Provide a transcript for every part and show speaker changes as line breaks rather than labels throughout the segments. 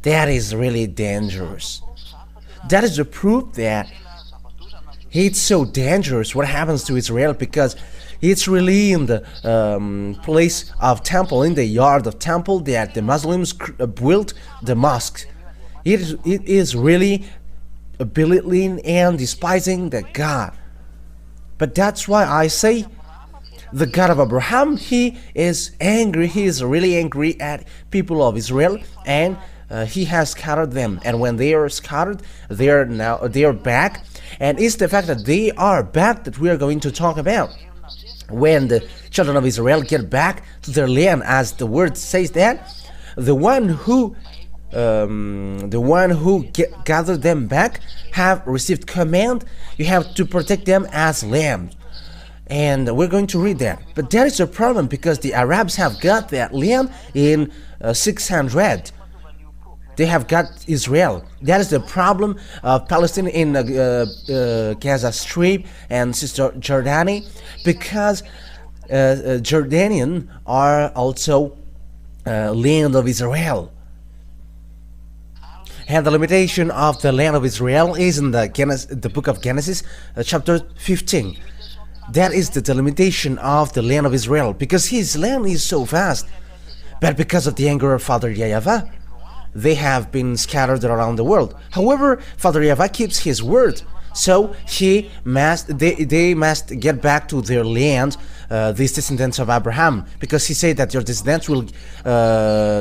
That is really dangerous. That is the proof that it's so dangerous what happens to Israel, because it's really in the place of temple, in the yard of temple that the Muslims built the mosque. It is really belittling and despising the God. But that's why I say the God of Abraham, he is angry. He is really angry at people of Israel, and he has scattered them. And when they are scattered, they are back. And it's the fact that they are back that we are going to talk about. When the children of Israel get back to their land, as the word says that, the one who gathered them back have received command. You have to protect them as lambs. And we're going to read that. But that is a problem, because the Arabs have got that land in 600. They have got Israel. That is the problem of Palestine in Gaza Strip and Cisjordania, because Jordanian are also land of Israel. And the limitation of the land of Israel is in the book of Genesis, chapter 15. That is the delimitation of the land of Israel, because his land is so vast. But because of the anger of Father YAHVAH, they have been scattered around the world. However, Father YAHVAH keeps his word, so they must get back to their land, these descendants of Abraham, because he said that your descendants will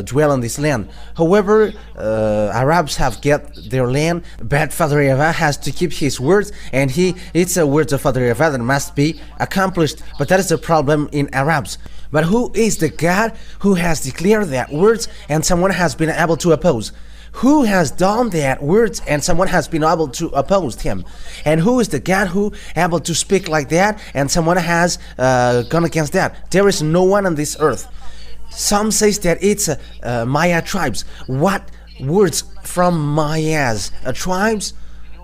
dwell on this land. However, Arabs have get their land, but Father YAHVAH has to keep his words, and it's a word of Father YAHVAH that must be accomplished. But that is the problem in Arabs. But who is the God who has declared that words and someone has been able to oppose? Who has done that words and someone has been able to oppose him? And who is the God who able to speak like that and someone has gone against that? There is no one on this earth. Some says that it's Maya tribes. What words from Maya's tribes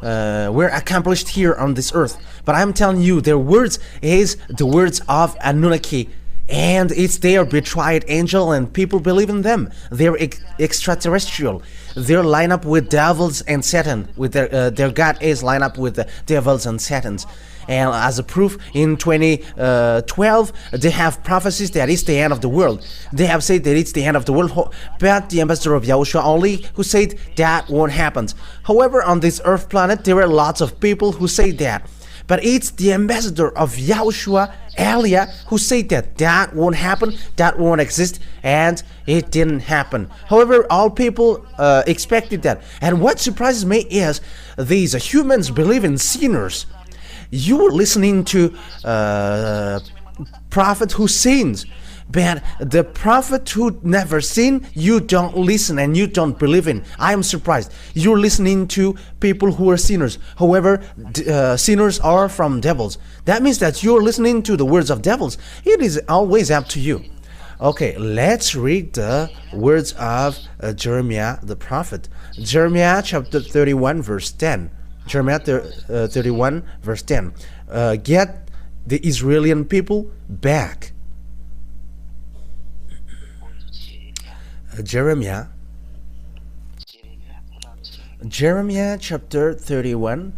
were accomplished here on this earth? But I'm telling you, their words is the words of Anunnaki. And it's their betrayed angel, and people believe in them. They're extraterrestrial. They're lined up with devils and Satan. With their God is lined up with the devils and Satans. And as a proof, in 2012, they have prophecies that it's the end of the world. They have said that it's the end of the world, but the ambassador of YAHOSHUAH only who said that won't happen. However, on this earth planet, there are lots of people who say that. But it's the ambassador of YAHOSHUAH, Elia, who said that won't happen, that won't exist, and it didn't happen. However, all people expected that. And what surprises me is these humans believe in sinners. You were listening to prophet who sins, but the prophet who never sinned, you don't listen and you don't believe in. I am surprised. You're listening to people who are sinners. However, sinners are from devils. That means that you're listening to the words of devils. It is always up to you. Okay, let's read the words of Jeremiah the prophet. Jeremiah chapter 31 verse 10. Jeremiah 31 verse 10. Get the Israeli people back. Jeremiah chapter 31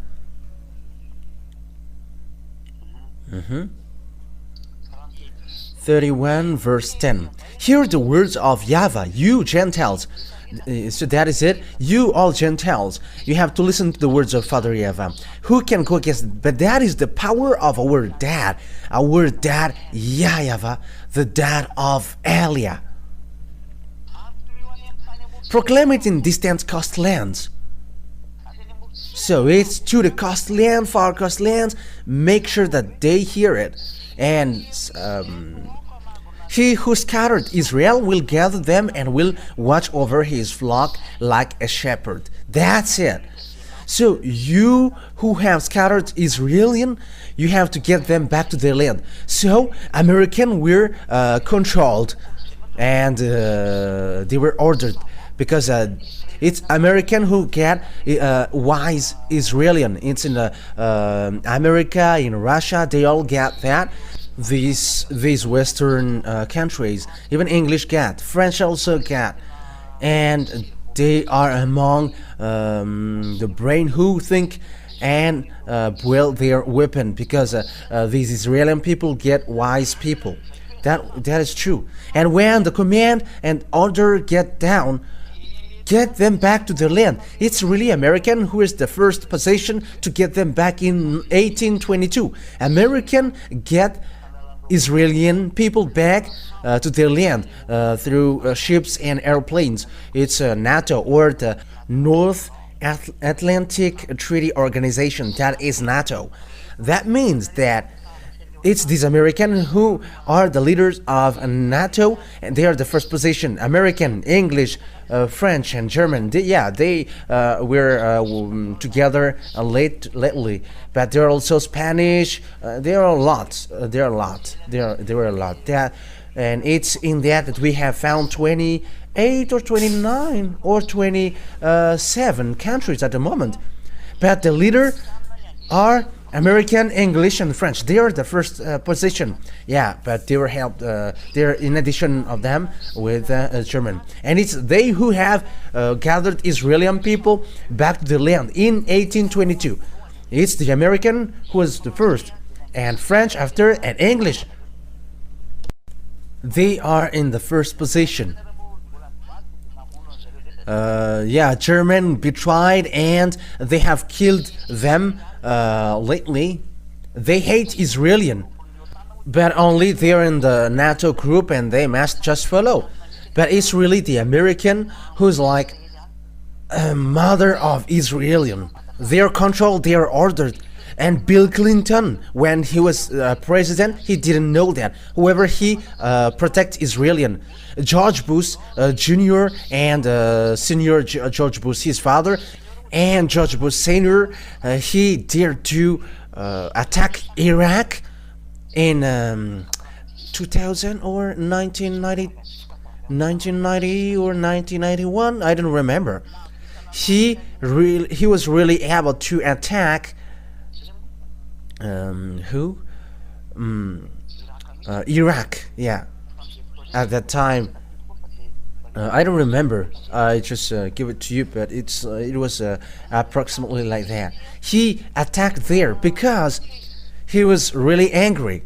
31 verse 10. Hear the words of YAHVAH, you Gentiles. So that is it. You all Gentiles, you have to listen to the words of Father YAHVAH. Who can go against it? But that is the power of our dad YAHVAH, the dad of Elia. Proclaim it in distant coast lands. So it's to the coast land, far coast lands. Make sure that they hear it. And he who scattered Israel will gather them and will watch over his flock like a shepherd. That's it. So you who have scattered Israelian, you have to get them back to their land. So American were controlled, and they were ordered, because it's American who get wise Israelian. It's in America, in Russia, they all get that. These Western countries, even English get, French also get, and They are among the brain who think and build their weapon, because these Israeli people get wise people. That is true. And when the command and order get down, get them back to their land. It's really American who is the first position to get them back in 1822. American get Israeli people back to their land through ships and airplanes. It's NATO, or the North Atlantic Treaty Organization. That is NATO. That means that it's these Americans who are the leaders of NATO, and they are the first position. American, English, French, and German. They were together lately, but there are also Spanish. There are a lot. There were a lot. And it's in that we have found 28 or 29 or 27 countries at the moment. But the leader are American, English, and French. They are the first position. Yeah, but they were helped. They're in addition of them with German, and it's they who have gathered Israeli people back to the land in 1822. It's the American who was the first, and French after, and English. They are in the first position. German betrayed, and they have killed them lately. They hate Israeli, but only they're in the NATO group and they must just follow. But it's really the American who's like a mother of Israeli. They're controlled, they're ordered. And Bill Clinton, when he was president, he didn't know that. However, he protects Israeli. George Bush Jr. and Senior George Bush, his father, and George Bush Senior, he dared to attack Iraq in 2000 or 1990 or 1991. I don't remember. He was really able to attack Iraq. Yeah, at that time. I don't remember. I just give it to you, but it was approximately like that. He attacked there because he was really angry.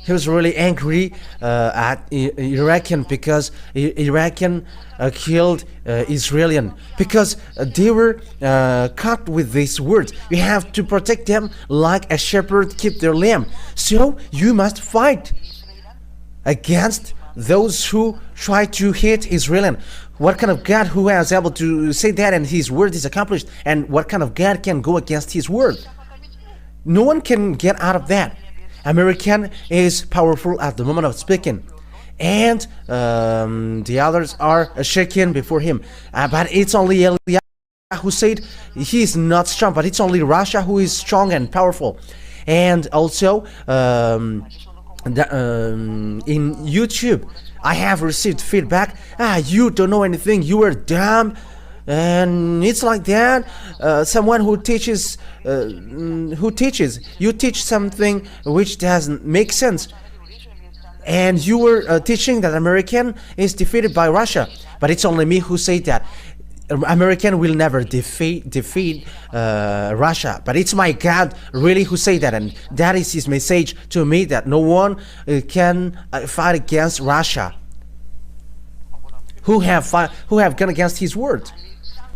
He was really angry at Iraqi, because Iraqi killed Israeli, because they were caught with these words. You have to protect them like a shepherd keep their lamb. So you must fight against those who try to hate Israel. What kind of God who is able to say that and his word is accomplished? And what kind of God can go against his word? No one can get out of that. American is powerful at the moment of speaking, and the others are shaken before him. But it's only Eliyahu who said he is not strong, but it's only Russia who is strong and powerful. And also in YouTube, I have received feedback. You don't know anything. You are dumb, and it's like that. Someone who teaches, you teach something which doesn't make sense, and you were teaching that American is defeated by Russia. But it's only me who say that. American will never defeat Russia, but it's my God really who say that, and that is his message to me, that no one can fight against Russia who have gone against his word.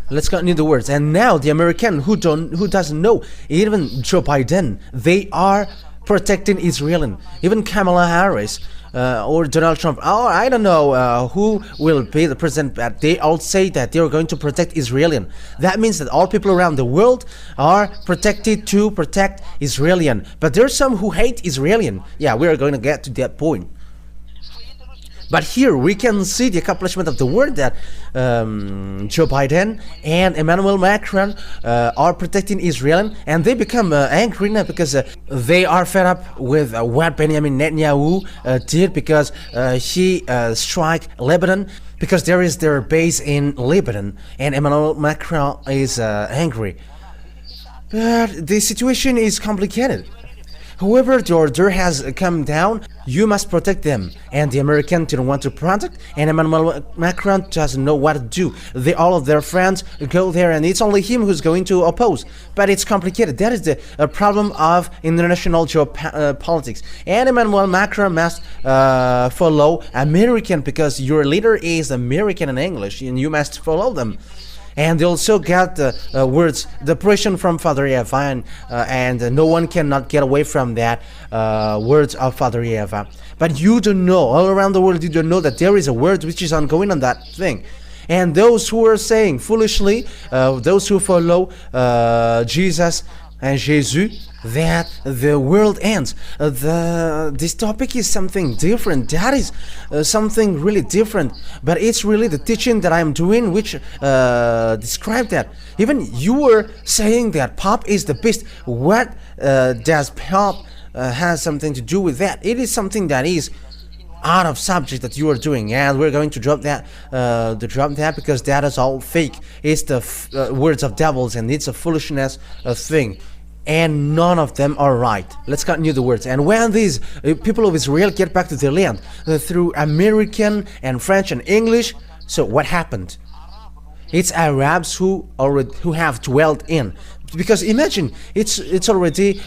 Let's continue the words. And now the American who doesn't know, even Joe Biden, they are protecting Israel. Even Kamala Harris or Donald Trump, or I don't know who will be the president, but they all say that they are going to protect Israel. That means that all people around the world are protected to protect Israel. But there are some who hate Israel. Yeah, we are going to get to that point. But here we can see the accomplishment of the word, that Joe Biden and Emmanuel Macron are protecting Israel, and they become angry now because they are fed up with what Benjamin Netanyahu did, because he struck Lebanon, because there is their base in Lebanon, and Emmanuel Macron is angry. But the situation is complicated. However, the order has come down. You must protect them. And the American didn't want to protect, and Emmanuel Macron doesn't know what to do. All of their friends go there, and it's only him who's going to oppose. But it's complicated. That is the problem of international geopolitics. And Emmanuel Macron must follow American, because your leader is American in English, and you must follow them. And they also got the words, the pressure from Father YAHVAH, and no one cannot get away from that words of Father YAHVAH. But you don't know, all around the world, you don't know that there is a word which is ongoing on that thing. And those who are saying foolishly, those who follow Jesus and Jesus, that the world ends. This topic is something different. That is something really different. But it's really the teaching that I'm doing which describe that. Even you were saying that pop is the best. What does pop has something to do with that? It is something that is out of subject that you are doing, and we're going to drop that because that is all fake. It's the words of devils, and it's a foolishness thing, and none of them are right. Let's continue the words. And when these people of Israel get back to their land through American and French and English, so what happened? It's Arabs who have dwelt in. Because imagine, it's already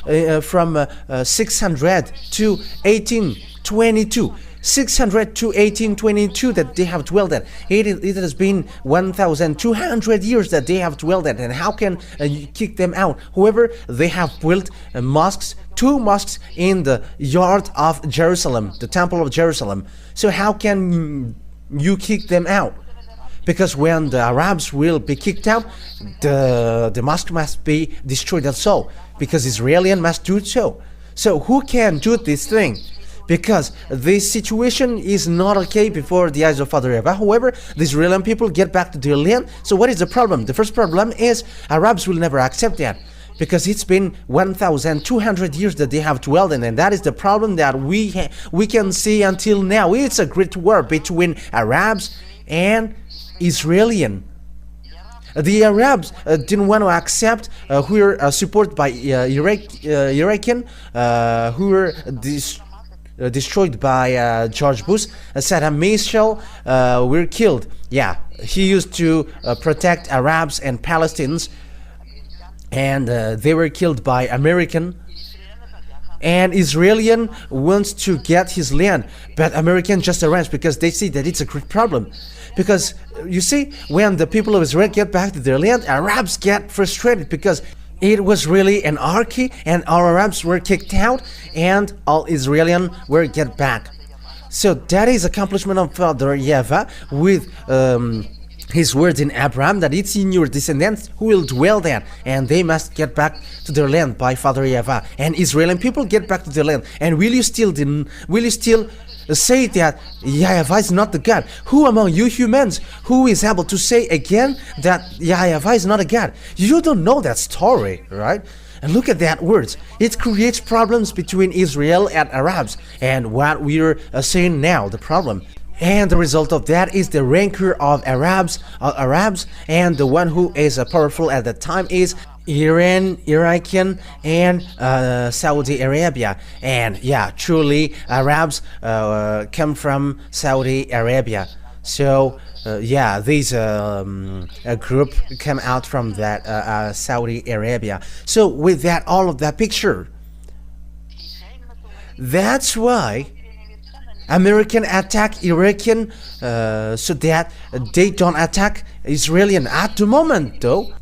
from 600 to 1822. 600 to 1822 that they have dwelled at. It has been 1,200 years that they have dwelled at. And how can you kick them out? However, they have built mosques, 2 mosques in the yard of Jerusalem, the temple of Jerusalem. So how can you kick them out? Because when the Arabs will be kicked out, the mosque must be destroyed also, because Israelis must do so. So who can do this thing? Because this situation is not okay before the eyes of Father YAHVAH. However, the Israeli people get back to their land. So what is the problem? The first problem is Arabs will never accept that, because it's been 1,200 years that they have dwelled in, and that is the problem that we can see until now. It's a great war between Arabs and Israeli. The Arabs didn't want to accept who were supported by Iraqi, who were destroyed by George Bush. Saddam Hussein were killed. Yeah, he used to protect Arabs and Palestinians, and they were killed by American. And Israeli wants to get his land, but American just arranged, because they see that it's a great problem. Because you see, when the people of Israel get back to their land, Arabs get frustrated, because it was really an anarchy, and all Arabs were kicked out, and all Israelis were get back. So that is accomplishment of Father YAHVAH with his words in Abraham, that it's in your descendants who will dwell there, and they must get back to their land by Father YAHVAH. And Israeli people get back to their land. And will you still say that YAHVAH is not the God? Who among you humans who is able to say again that YAHVAH is not a God? You don't know that story, right? And look at that words. It creates problems between Israel and Arabs, and what we're saying now, the problem. And the result of that is the rancor of Arabs, and the one who is powerful at that time is Iran, Iraq, and Saudi Arabia. And yeah, truly Arabs come from Saudi Arabia. So yeah, these a group come out from that Saudi Arabia. So with that, all of that picture, that's why American attack Iraqi so that they don't attack Israeli. At the moment, though,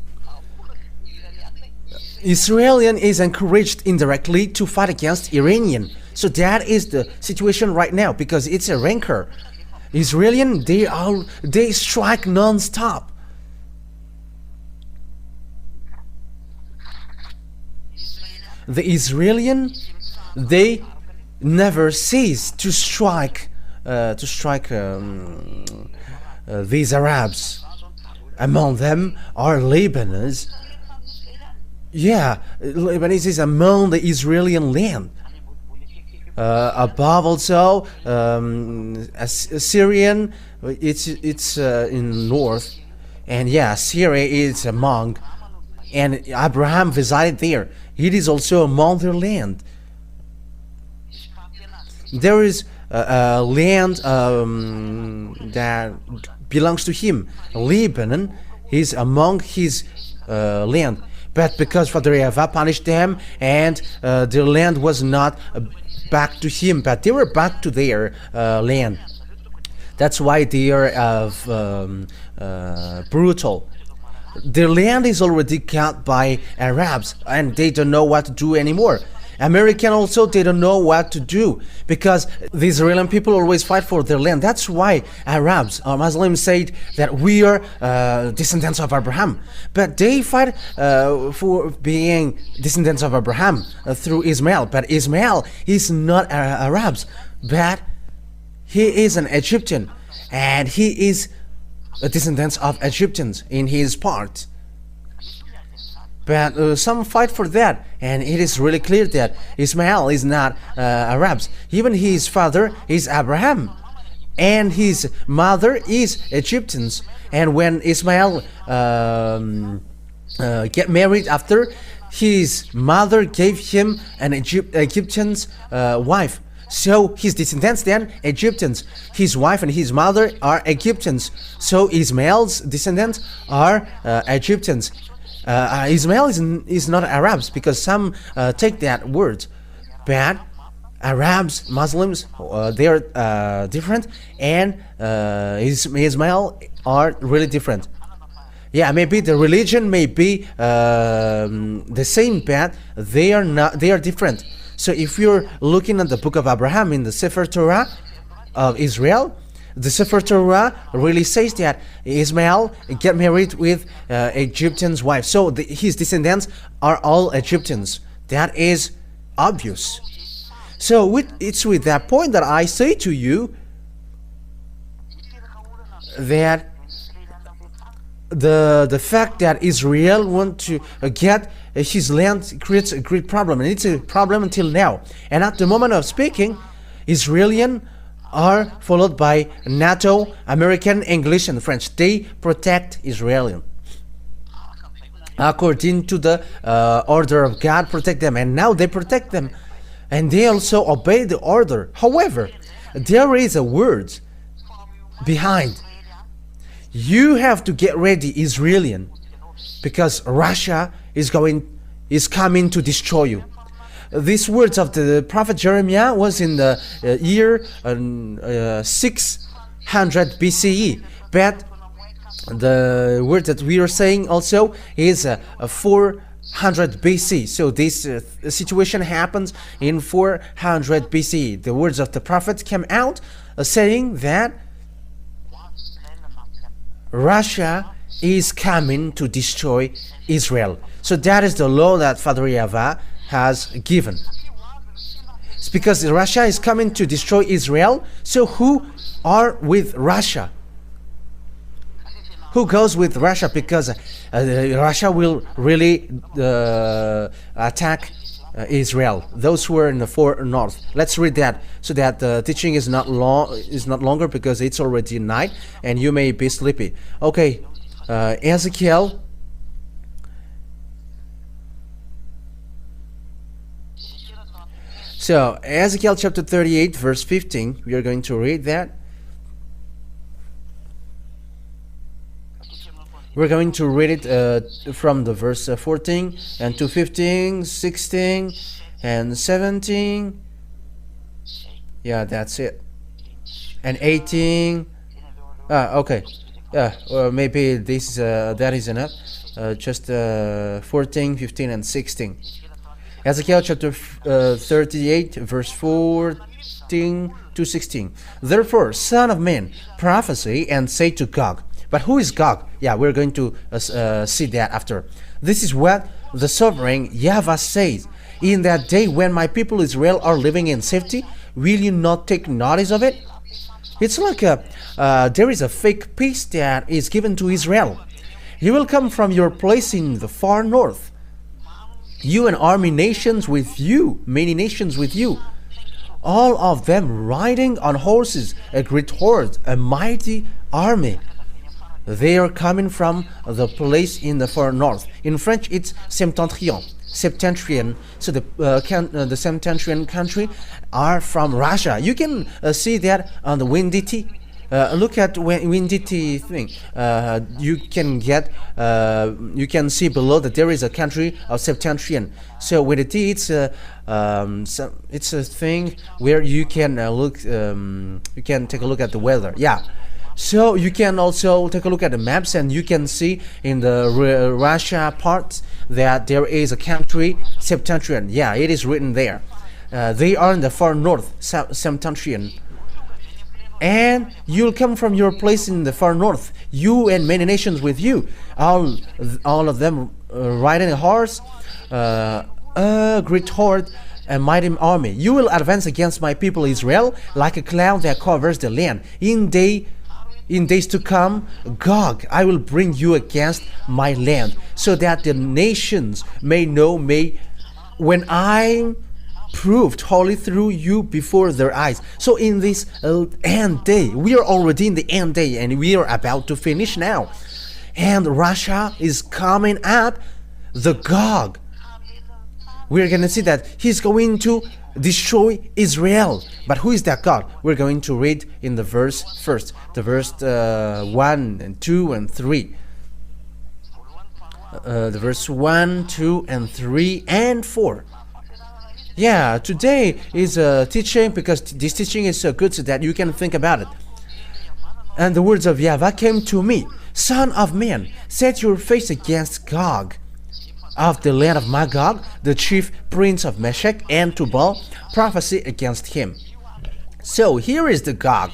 Israeli is encouraged indirectly to fight against Iranian. So that is the situation right now, because it's a rancor. Israeli, they strike non-stop. The Israeli, they never cease to strike these Arabs. Among them are Lebanese. Yeah, Lebanese is among the Israeli land. Above also Syrian. It's in north, and yeah, Syria is among, and Abraham resided there. It is also among their land. There is a land that belongs to him. Lebanon is among his land. But because Father YAHVAH punished them and their land was not back to him, but they were back to their land. That's why they are brutal. Their land is already caught by Arabs and they don't know what to do anymore. American also, they don't know what to do because the Israeli people always fight for their land. That's why Arabs or Muslims say that we are descendants of Abraham. But they fight for being descendants of Abraham through Ismail. But Ismail is not Arabs, but he is an Egyptian and he is a descendant of Egyptians in his part. But some fight for that, and it is really clear that Ismail is not Arabs. Even his father is Abraham, and his mother is Egyptians. And when Ismail get married after, his mother gave him an Egyptian's wife. So his descendants then Egyptians. His wife and his mother are Egyptians. So Ismail's descendants are Egyptians. Ismail is not Arabs because some take that word, but Arabs, Muslims, they are different, and Ismail are really different. Yeah, maybe the religion may be the same, but they are not. They are different. So if you're looking at the book of Abraham in the Sefer Torah of Israel, the Sefer Torah really says that Ismail get married with Egyptian's wife. So his descendants are all Egyptians. That is obvious. So it's with that point that I say to you that the fact that Israel want to get his land creates a great problem, and it's a problem until now. And at the moment of speaking, Israelian are followed by NATO, American, English, and French. They protect Israel according to the order of God. Protect them, and now they protect them, and they also obey the order. However, there is a word behind. You have to get ready, Israelian, because Russia is coming to destroy you. These words of the prophet Jeremiah was in the year 600 BCE, but the word that we are saying also is 400 BC. So this situation happens in 400 BCE. The words of the prophet came out saying that Russia is coming to destroy Israel. So that is the law that Father YAHVAH has given. It's because Russia is coming to destroy Israel. So who are with Russia? Who goes with Russia? Because Russia will really attack Israel. Those who are in the far north. Let's read that so that the teaching is not longer because it's already night and you may be sleepy. Okay, Ezekiel. So, Ezekiel chapter 38, verse 15, we are going to read that. We're going to read it from the verse 14 and to 15, 16, and 17. Yeah, that's it. And 18. Okay. Maybe this that is enough. Just 14, 15, and 16. Ezekiel chapter 38, verse 14 to 16. Therefore, son of man, prophesy and say to Gog. But who is Gog? Yeah, we're going to see that after. This is what the sovereign YAHVAH says. In that day when my people Israel are living in safety, will you not take notice of it? It's like there is a fake peace that is given to Israel. He will come from your place in the far north. You and army nations with you, many nations with you, all of them riding on horses, a great horde, a mighty army. They are coming from the place in the far north. In French, it's septentrion. septentrion. So the septentrion country are from Russia. You can see that on the Windy. Look at Windy thing. You can see below that there is a country of septentrion. So Windy, it's a thing where you can look. You can take a look at the weather. Yeah. So you can also take a look at the maps, and you can see in the Russia part that there is a country septentrion. Yeah, it is written there. They are in the far north, septentrion. And you'll come from your place in the far north, you and many nations with you, all of them riding a horse, a great horde, a mighty army. You will advance against my people Israel like a cloud that covers the land. In days to come, Gog, I will bring you against my land, so that the nations may know me when I proved holy through you before their eyes. So in this end day, we are already in the end day, and we are about to finish now. And Russia is coming up, the Gog. We're going to see that he's going to destroy Israel. But who is that God? We're going to read in the verse first, the verse 1 and 2 and 3. The verse 1, 2 and 3 and 4. Yeah, today is a teaching, because this teaching is so good so that you can think about it. And the words of YAHVAH came to me, Son of man, set your face against Gog of the land of Magog, the chief prince of Meshech and Tubal, prophesy against him. So here is the Gog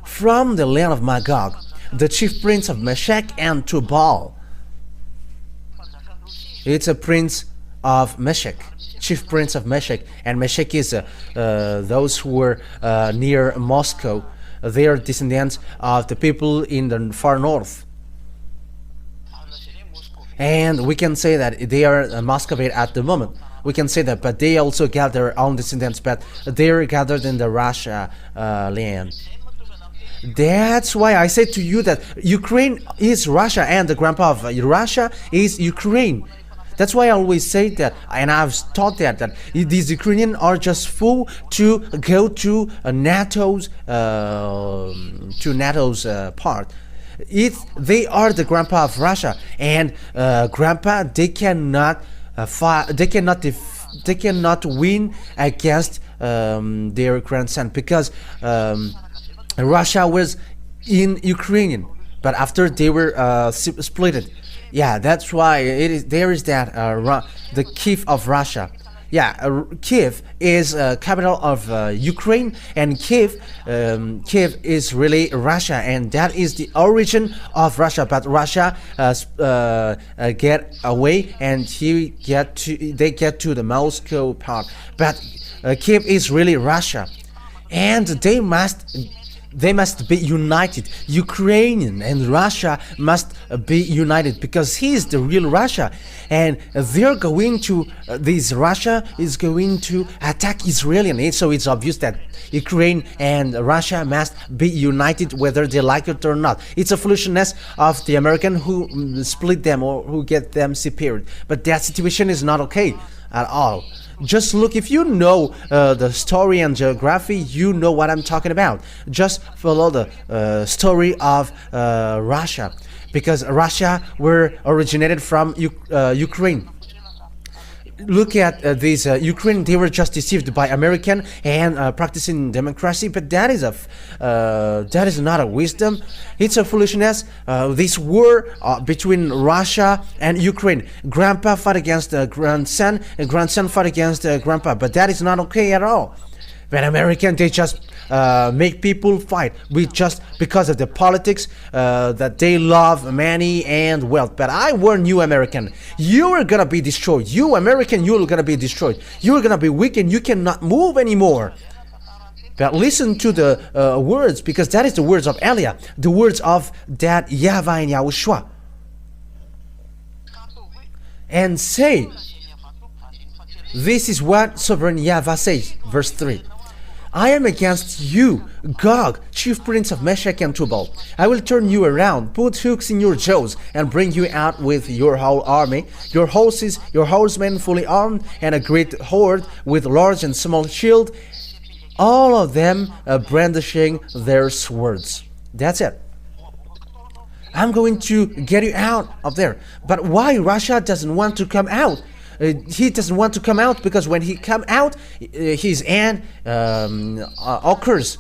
from the land of Magog, the chief prince of Meshech and Tubal. It's a prince of Meshech, chief prince of Meshech, and Meshech is those who were near Moscow. They are descendants of the people in the far north. And we can say that they are Muscovite at the moment. We can say that, but they also got their own descendants, but they are gathered in the Russia land. That's why I said to you that Ukraine is Russia, and the grandpa of Russia is Ukraine. That's why I always say that, and I've taught that these Ukrainians are just full to go to NATO's part. They are the grandpa of Russia, and grandpa, they cannot win against their grandson, because Russia was in Ukrainian, but after they were split. Yeah, that's why there is that the Kiev of Russia. Yeah, Kiev is capital of Ukraine, and Kiev is really Russia, and that is the origin of Russia. But Russia get away, and they get to the Moscow part. But Kiev is really Russia, and they must be united. Ukrainian and Russia must be united, because he is the real Russia, and they're going to Russia is going to attack Israel. So it's obvious that Ukraine and Russia must be united, whether they like it or not. It's a foolishness of the American who split them or who get them separated. But that situation is not okay at all. Just look, if you know the story and geography, you know what I'm talking about. Just follow the story of Russia, because Russia were originated from Ukraine. Look at these Ukraine. They were just deceived by American and practicing democracy, but that is not a wisdom. It's a foolishness. This war between Russia and Ukraine. Grandpa fought against grandson, and grandson fought against grandpa, but that is not okay at all. But American, they just make people fight just because of the politics, that they love money and wealth. But I warn you, American, you are gonna be destroyed. You American, you are gonna be destroyed. You are gonna be weak, and you cannot move anymore. But listen to the words, because that is the words of Eliah, the words of that YAHVAH and YAHOSHUAH. And say, this is what sovereign YAHVAH says, verse 3. I am against you, Gog, chief prince of Meshach and Tubal. I will turn you around, put hooks in your jaws, and bring you out with your whole army, your horses, your horsemen fully armed, and a great horde with large and small shield, all of them brandishing their swords. That's it. I'm going to get you out of there. But why Russia doesn't want to come out? He doesn't want to come out because when he come out, his end occurs.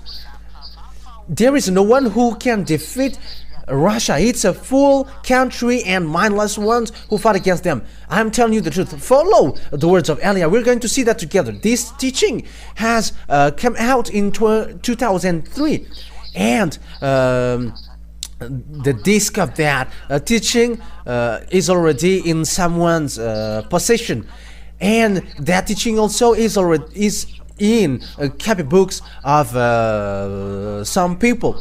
There is no one who can defeat Russia. It's a fool country and mindless ones who fought against them. I'm telling you the truth. Follow the words of Elia. We're going to see that together. This teaching has come out in 2003, and the disc of that teaching is already in someone's possession, and that teaching also is in copybooks of some people.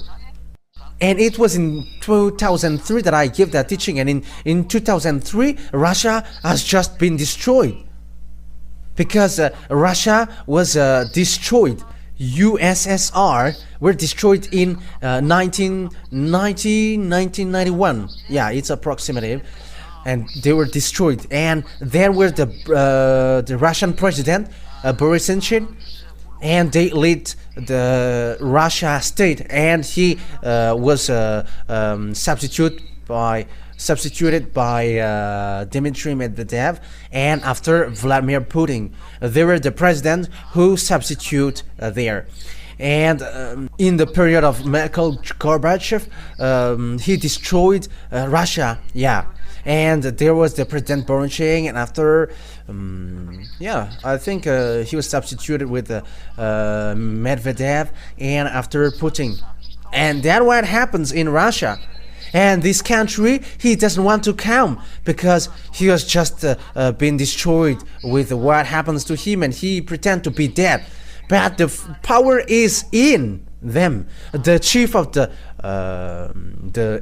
And it was in 2003 that I gave that teaching, and in 2003 Russia has just been destroyed, because Russia was destroyed. USSR were destroyed in 1991. Yeah, it's approximative, and they were destroyed. And there were the Russian president Boris Yeltsin, and they led the Russia state, and he was substituted by Dmitry Medvedev, and after Vladimir Putin. They were the president who substitute there. And in the period of Mikhail Gorbachev, he destroyed Russia. Yeah. And there was the President Borucheng, and after, I think he was substituted with Medvedev, and after Putin. And that's what happens in Russia. And this country, he doesn't want to come because he has just been destroyed with what happens to him, and he pretend to be dead. But the power is in them. The chief of the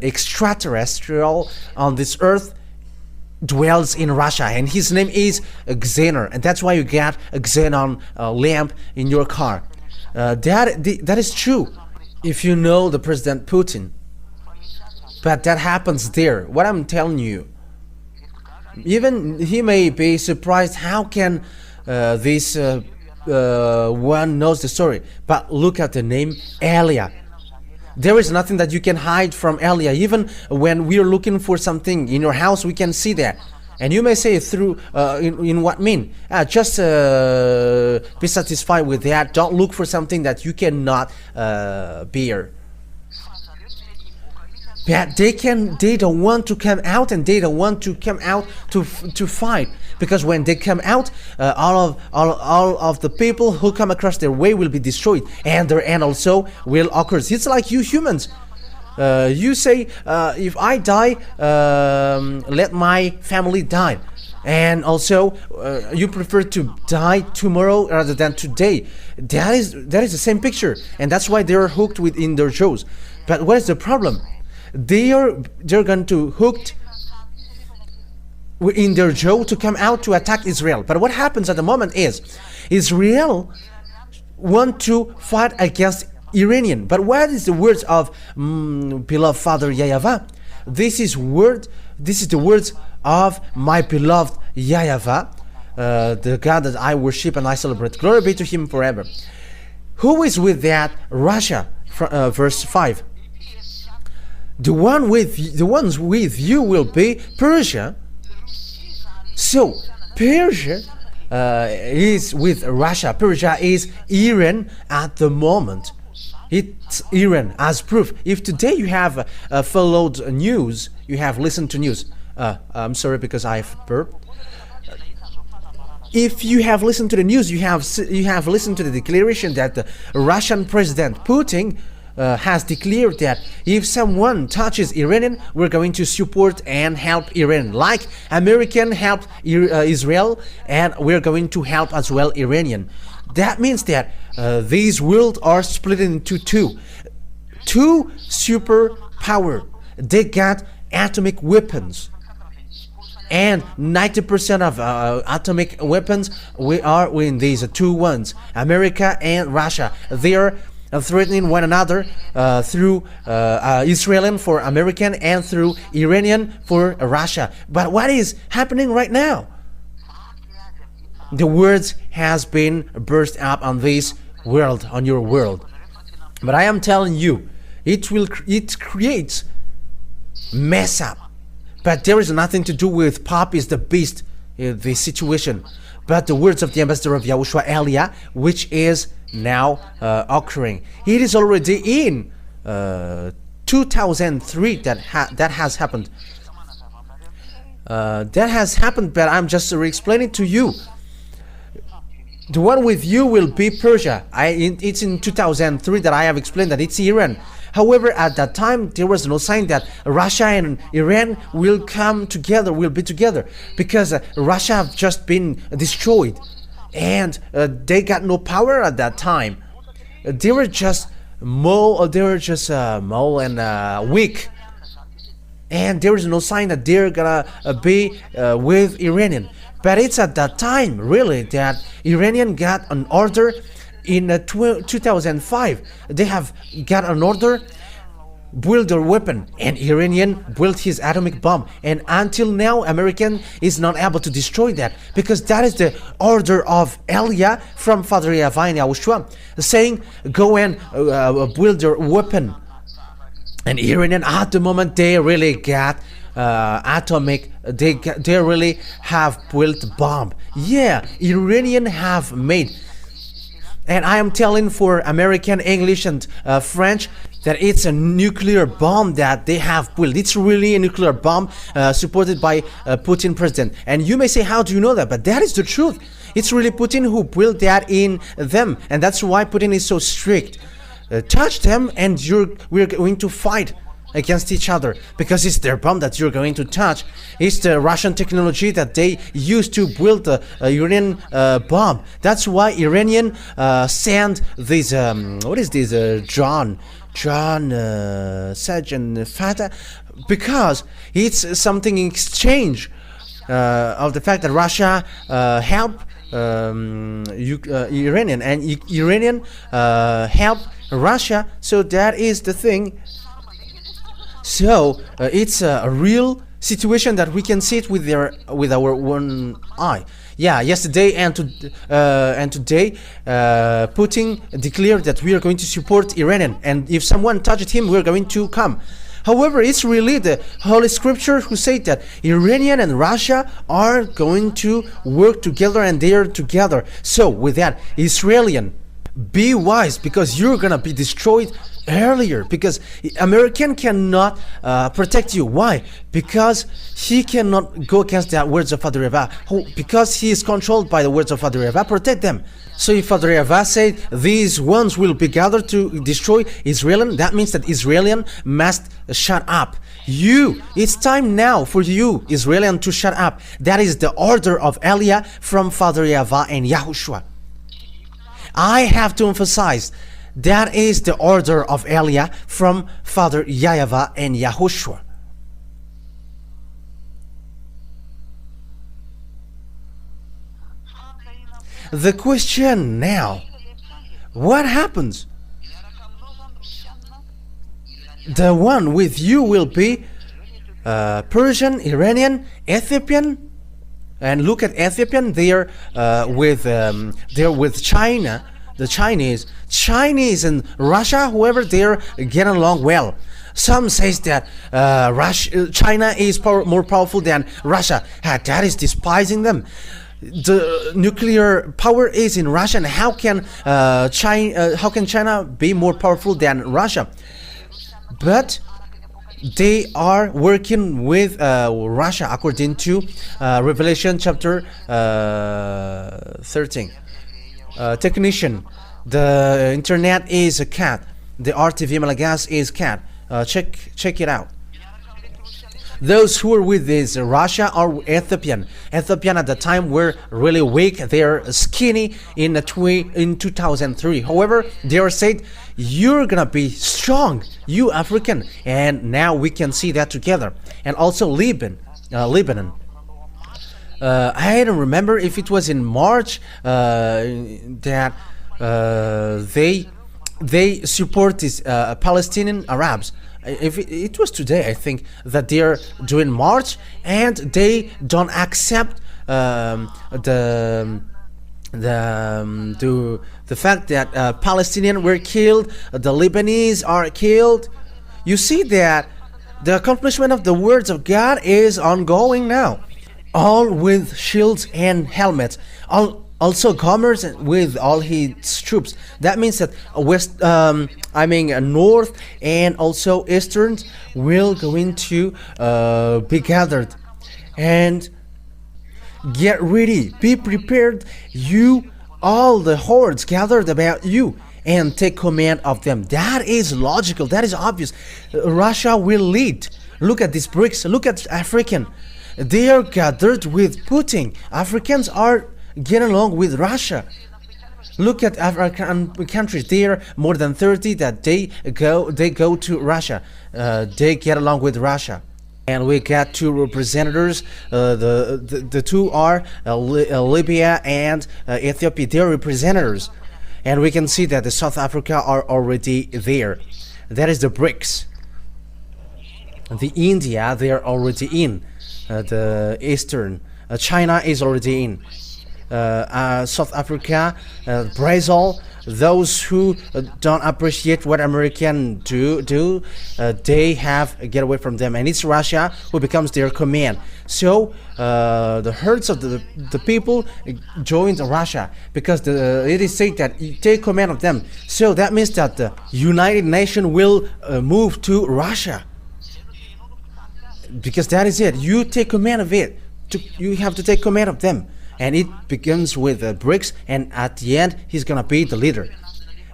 extraterrestrial on this earth dwells in Russia, and his name is Xenon, and that's why you get a Xenon lamp in your car. That is true if you know the President Putin. But that happens there. What I'm telling you, even he may be surprised. How can this one knows the story? But look at the name Elia. There is nothing that you can hide from Elia. Even when we are looking for something in your house, we can see that. And you may say through in what mean? Just be satisfied with that. Don't look for something that you cannot bear. But they don't want to come out, and they don't want to come out to fight, because when they come out, all of the people who come across their way will be destroyed, and their end also will occur. It's like you humans. You say, if I die, let my family die, and also you prefer to die tomorrow rather than today. That is the same picture, and that's why they are hooked within their jaws. But what is the problem? They're going to hooked in their jaw to come out to attack Israel. But what happens at the moment is Israel want to fight against Iranian. But what is the words of beloved Father YAHVAH? This is the words of my beloved YAHVAH, the God that I worship and I celebrate. Glory be to him forever. Who is with that? Russia. Verse 5. The ones with you will be Persia. So Persia is with Russia. Persia is Iran at the moment. It's Iran as proof. If today you have followed news, you have listened to news. I'm sorry because I've burped. If you have listened to the news, you have listened to the declaration that the Russian President Putin has declared that if someone touches Iranian, we're going to support and help Iran, like American helped Israel, and we're going to help as well Iranian. That means that these worlds are split into two superpower. They got atomic weapons, and 90% of atomic weapons we are in these two ones, America and Russia. They are threatening one another through Israeli for American and through Iranian for Russia. But what is happening right now? The words has been burst up on this world, on your world. But I am telling you, it creates mess up. But there is nothing to do with Pop is the beast in this situation. But the words of the ambassador of YAHOSHUAH Elia, which is now occurring. It is already in 2003 that has happened. That has happened, but I'm just re-explaining to you. The one with you will be Persia. It's in 2003 that I have explained that it's Iran. However, at that time, there was no sign that Russia and Iran will come together, will be together, because Russia have just been destroyed, and they got no power at that time. They were just small and weak, and there is no sign that they're gonna be with Iranian. But it's at that time, really, that Iranian got an order in 2005. They have got an order, build their weapon, and Iranian built his atomic bomb. And until now, American is not able to destroy that, because that is the order of Elia from Father YAHVAH and YAHOSHUAH, saying, go and build your weapon. And Iranian, at the moment, they really got atomic, they really have built bomb. Yeah, Iranian have made. And I am telling for American, English and French that it's a nuclear bomb that they have built. It's really a nuclear bomb supported by Putin president. And you may say, how do you know that? But that is the truth. It's really Putin who built that in them. And that's why Putin is so strict. Touch them and we're going to fight against each other, because it's their bomb that you're going to touch. It's the Russian technology that they used to build the Iranian bomb. That's why Iranian sent this what is this John Sergeant Fatah, because it's something in exchange of the fact that Russia helped Iranian, and Iranian helped Russia. So that is the thing. So it's a real situation that we can see it with our one eye. Yeah, yesterday and today, Putin declared that we are going to support Iranian, and if someone touched him, we're going to come. However, it's really the Holy Scripture who say that Iranian and Russia are going to work together, and they are together. So with that, Israelian, be wise, because you're gonna be destroyed earlier, because American cannot protect you. Why? Because he cannot go against the words of Father YAHVAH, because he is controlled by the words of Father YAHVAH. Protect them. So if Father YAHVAH said these ones will be gathered to destroy Israel, that means that Israelian must shut up. It's time now for you, Israelian, to shut up. That is the order of Elia from Father YAHVAH and YAHOSHUAH. I have to emphasize, that is the order of Elia from Father YAHVAH and YAHOSHUAH. The question now, what happens? The one with you will be Persian, Iranian, Ethiopian. And look at Ethiopian, they're with China, the Chinese and Russia. However, they're getting along well. Some says that China is more powerful than Russia. That is despising them. The nuclear power is in Russia, and how can China be more powerful than Russia? But they are working with Russia according to Revelation chapter 13. Technician, the internet is a cat. The RTV Malagas is cat. Check it out. Those who were with this Russia are Ethiopian. Ethiopian at the time were really weak. They are skinny in 2003. However, they are said, you're gonna be strong, you African. And now we can see that together. And also Lebanon. I don't remember if it was in March that they support these Palestinian Arabs. If it was today, I think, that they are doing march and they don't accept the fact that Palestinians were killed, the Lebanese are killed. You see that the accomplishment of the words of God is ongoing now, all with shields and helmets, also commerce with all his troops. That means that north and also eastern will going to be gathered. And get ready, be prepared, you, all the hordes gathered about you, and take command of them. That is logical, that is obvious. Russia will lead. Look at these BRICS, look at African. They are gathered with Putin. Africans are getting along with Russia. Look at African countries. There are more than 30 that they go to Russia. They get along with Russia. And we got two representatives. The two are Libya and Ethiopia. They are representatives. And we can see that the South Africa are already there. That is the BRICS. The India, they are already in. The Eastern. China is already in. South Africa, Brazil, those who don't appreciate what Americans do, they have get away from them, and it's Russia who becomes their command. So the herds of the people joined Russia because it is said that you take command of them. So that means that the United Nations will move to Russia, because that is it. You take command of it. You have to take command of them. And it begins with BRICS, and at the end he's gonna be the leader.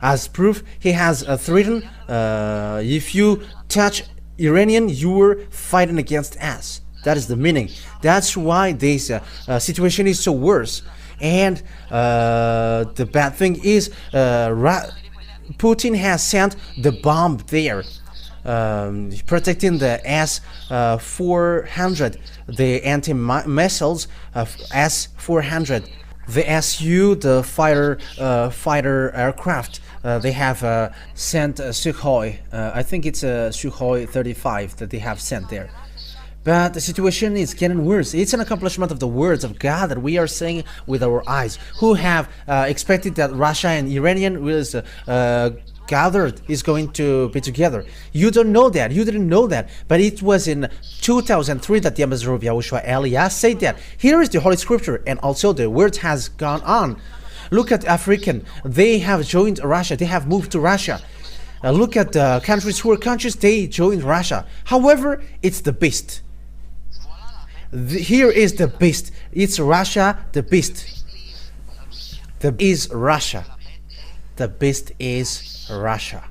As proof, he has threatened, if you touch Iranian, you were fighting against us. That is the meaning. That's why this situation is so worse. And the bad thing is Putin has sent the bomb there, protecting the S-400, the anti-missiles of S-400, the Su, the fighter aircraft. They have sent Sukhoi. I think it's a Sukhoi 35 that they have sent there. But the situation is getting worse. It's an accomplishment of the words of God that we are saying with our eyes. Who have expected that Russia and Iranian was gathered is going to be together. You don't know that. You didn't know that. But it was in 2003 that the ambassador of YAHOSHUAH Elias said that. Here is the Holy Scripture, and also the word has gone on. Look at African. They have joined Russia. They have moved to Russia. Look at the countries who are conscious. They joined Russia. However, it's the beast. Here is the beast. It's Russia, the beast. The is Russia. The beast is Russia.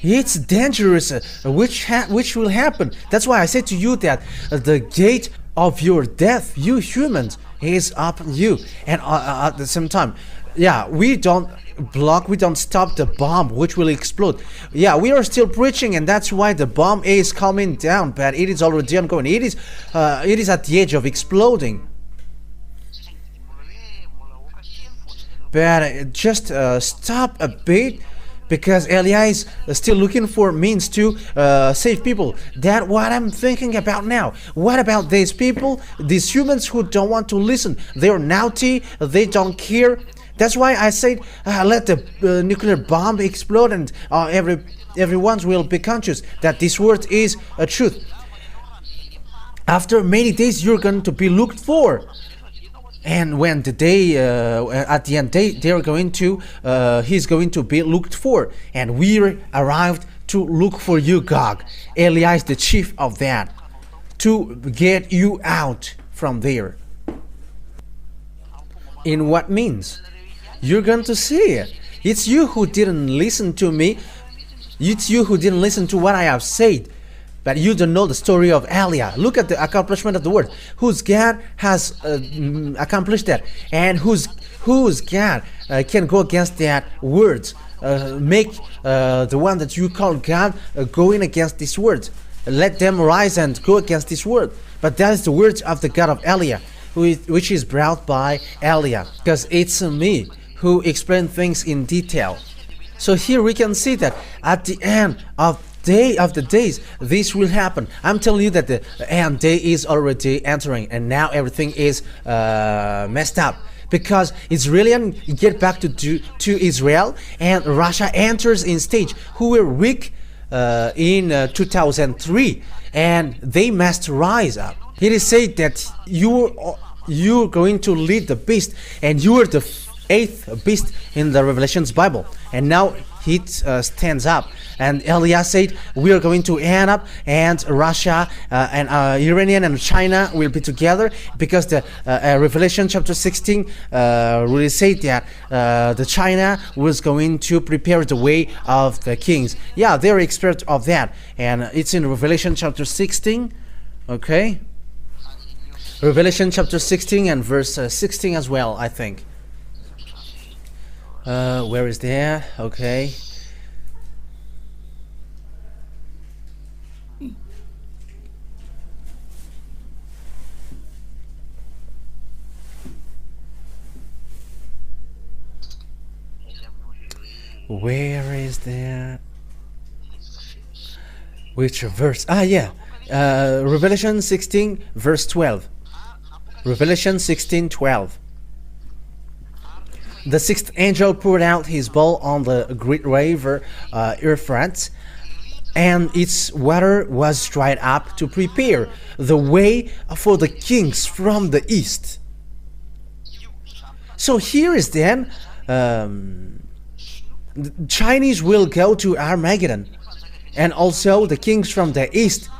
It's dangerous, which will happen. That's why I said to you that the gate of your death, you humans, is up you. And at the same time, yeah, we don't block, we don't stop the bomb which will explode. Yeah, we are still preaching, and that's why the bomb is coming down, but it is already ongoing. It is at the edge of exploding. But just stop a bit, because Elias is still looking for means to save people. That's what I'm thinking about now. What about these people, these humans who don't want to listen? They're naughty, they don't care. That's why I said let the nuclear bomb explode, and everyone will be conscious that this word is a truth. After many days, you're going to be looked for. And when the day, at the end, they are going to, he's going to be looked for. And we arrived to look for you, Gog. Elias, the chief of that, to get you out from there. In what means? You're going to see it. It's you who didn't listen to me. It's you who didn't listen to what I have said. But you don't know the story of Eliah. Look at the accomplishment of the word. Whose God has accomplished that, and whose God can go against that words. Make the one that you call God going against these words. Let them rise and go against this word. but that is the words of the God of Eliah, which is brought by Eliah, because it's me who explain things in detail. So here we can see that at the end of the days, this will happen. I'm telling you that the end day is already entering, and now everything is messed up, because Israelis get back to Israel, and Russia enters in stage, who were weak in 2003, and they must rise up. It is said that you're going to lead the beast, and you are the eighth beast in the Revelations Bible, and now he stands up, and Eliah said we are going to end up, and Russia and Iranian and China will be together, because the Revelation chapter 16 really said that the China was going to prepare the way of the kings. Yeah, they're expert of that, and it's in Revelation chapter 16. Okay, Revelation chapter 16 and verse 16 as well, I think. Where is there? Okay. Where is that? Which verse? Yeah. Revelation 16 verse 12. Revelation 16:12. The sixth angel poured out his bowl on the great river Euphrates, and its water was dried up to prepare the way for the kings from the east. So here is then, the Chinese will go to Armageddon, and also the kings from the east.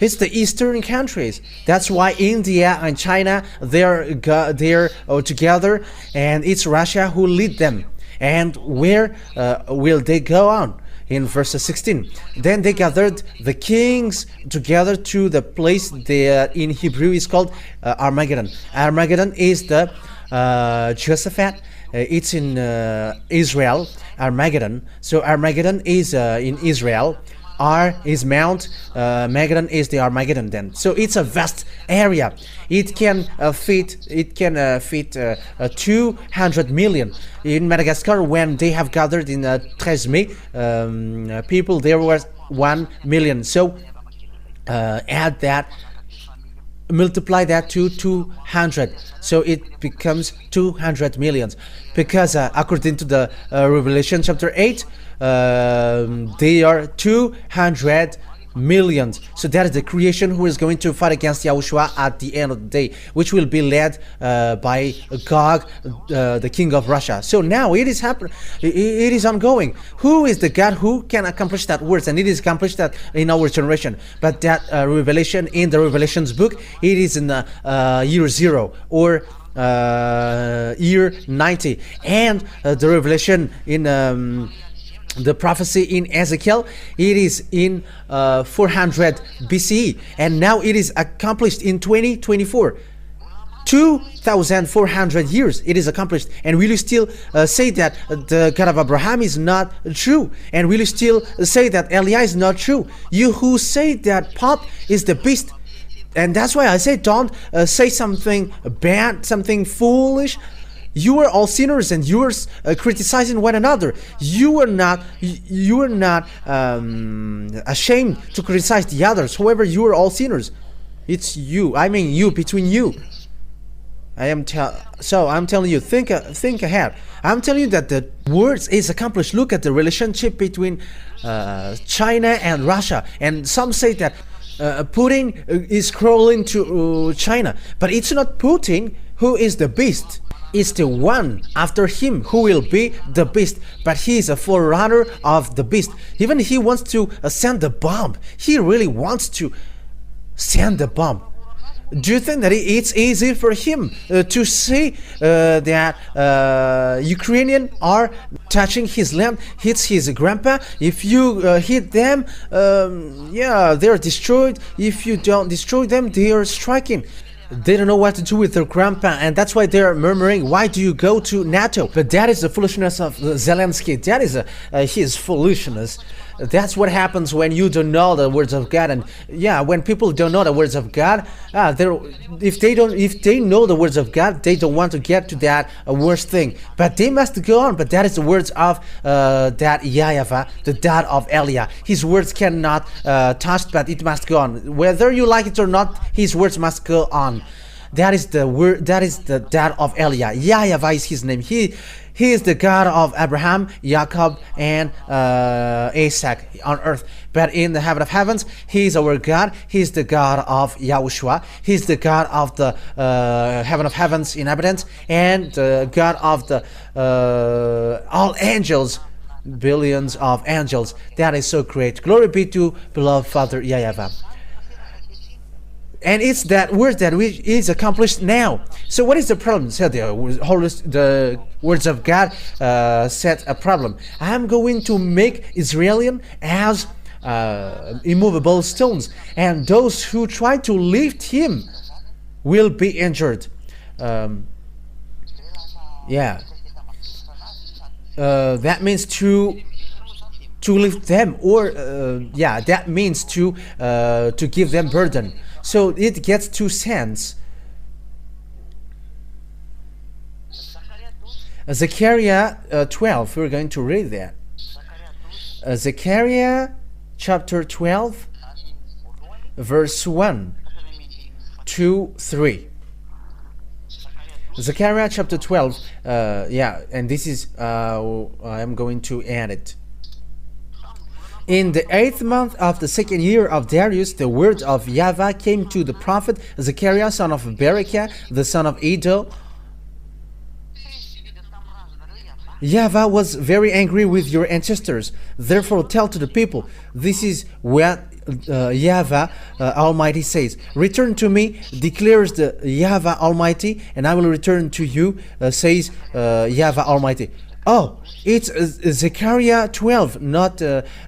It's the eastern countries. That's why India and China, they're together, and it's Russia who lead them. And where will they go on? In verse 16, then they gathered the kings together to the place that in Hebrew is called Armageddon. Armageddon is the Jehoshaphat. It's in Israel, Armageddon. So Armageddon is in Israel. R is Mount, Megadon is the Armageddon then. So it's a vast area. It can fit 200 million. In Madagascar, when they have gathered in 13 May, people, there was 1 million. So add that, multiply that to 200, so it becomes 200 millions, because according to the Revelation chapter 8, they are 200 millions. So that is the creation who is going to fight against YAHOSHUAH at the end of the day, which will be led by Gog, the king of Russia. So now it is happening, it is ongoing. Who is the God who can accomplish that words? And it is accomplished that in our generation. But that revelation in the Revelations book, it is in year 0 or year 90. And the revelation in the prophecy in Ezekiel, it is in 400 BCE, and now it is accomplished in 2024. 2,400 years it is accomplished, and will you still say that the God of Abraham is not true? And will you still say that Eliah is not true? You who say that Pop is the beast, and that's why I say don't say something bad, something foolish. You are all sinners, and you are criticizing one another. You are not ashamed to criticize the others. However, you are all sinners. It's you. I mean, you, between you. I'm telling you, think ahead. I'm telling you that the words is accomplished. Look at the relationship between China and Russia, and some say that Putin is crawling to China, but it's not Putin who is the beast. It's the one after him who will be the beast, but he is a forerunner of the beast. Even he wants to send the bomb. He really wants to send the bomb. Do you think that it's easy for him to say that Ukrainians are touching his land, hits his grandpa? If you hit them, yeah, they're destroyed. If you don't destroy them, they are striking. They don't know what to do with their grandpa, and that's why they're murmuring, why do you go to NATO? But that is the foolishness of Zelensky. That is his foolishness. That's what happens when you don't know the words of God. And yeah, when people don't know the words of God, if they know the words of God, they don't want to get to that worst thing. But they must go on. But that is the words of that YAHVAH, the dad of Elia. His words cannot touch, but it must go on. Whether you like it or not, his words must go on. That is the word. That is the dad of Elia. YAHVAH is his name. He is the God of Abraham, Jacob, and Isaac on earth. But in the heaven of heavens, He is our God. He is the God of YAHOSHUAH. He is the God of the heaven of heavens in evidence, and the God of the all angels, billions of angels. That is so great. Glory be to beloved Father YAHVAH. And it's that word that is accomplished now. So what is the problem? So the words of God set a problem. I am going to make Israel as immovable stones, and those who try to lift him will be injured. That means to lift them, or that means to give them burden. So it gets two sense. Zechariah 12, we're going to read that. Zechariah chapter 12, verse 1 to 3. Zechariah chapter 12, and this is, I'm going to add it. In the 8th month of the 2nd year of Darius, the word of YAHVAH came to the prophet Zechariah, son of Berechiah, the son of Iddo. YAHVAH was very angry with your ancestors. Therefore tell to the people, this is what YAHVAH Almighty says. Return to me, declares the YAHVAH Almighty, and I will return to you, says YAHVAH Almighty. Oh, it's Zechariah 12, not